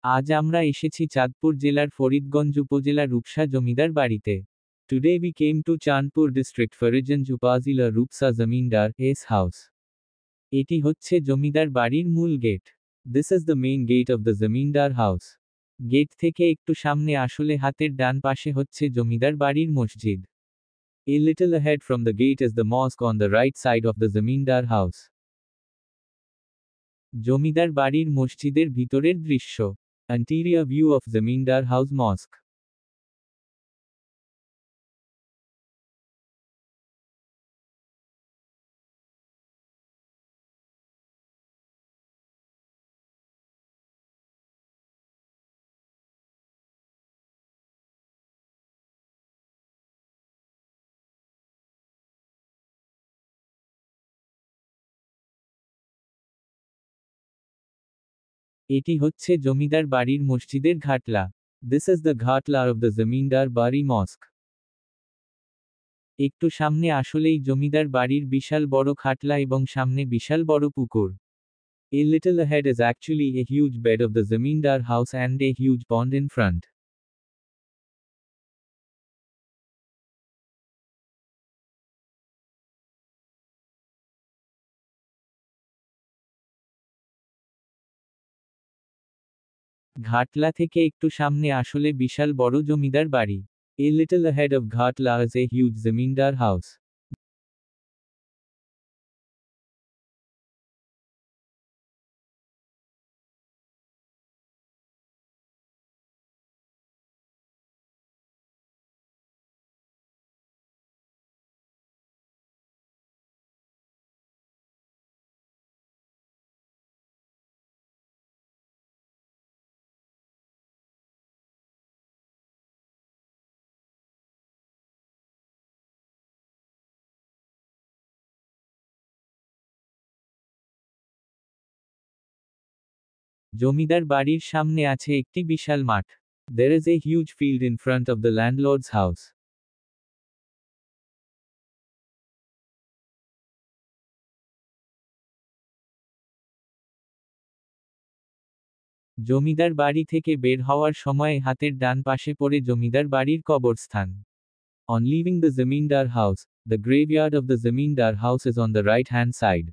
আজ আমরা এসেছি চাঁদপুর জেলার ফরিদগঞ্জ উপজেলা রূপসা জমিদার বাড়িতে। Today we came to Chandpur district Faridganj Upazila Rupsa Zamindar S house. এটি হচ্ছে জমিদার বাড়ির মূল গেট। This is the main gate of the Zamindar house. Gate থেকে একটু সামনে আসলে হাতের ডান পাশে হচ্ছে জমিদার বাড়ির মসজিদ। A little ahead from the gate is the mosque on the right side of the Zamindar house. জমিদার বাড়ির মসজিদের ভিতরের দৃশ্য। Interior view of Zamindar House Mosque. এটি হচ্ছে জমিদার বাড়ির মসজিদের Ghatla. This is the Ghatla of the Zamindar Bari Mosque. একটু সামনে আসলেই জমিদার বাড়ির বিশাল বড় খাটলা এবং সামনে বিশাল বড় পুকুর। A little ahead is actually a huge bed of the Zamindar house and a huge pond in front. Ghatla থেকে একটু সামনে আসলে বিশাল বড় জমিদার বাড়ি। A little ahead of Ghatla is a huge Zamindar house. জমিদার বাড়ির সামনে আছে একটি বিশাল মাঠ। There is a huge field in front of the landlord's house. জমিদার বাড়ি থেকে বের হওয়ার সময় হাতের ডান পাশে পড়ে জমিদার বাড়ির কবরস্থান। On leaving the Zamindar house, the graveyard of the Zamindar house is on the right hand side.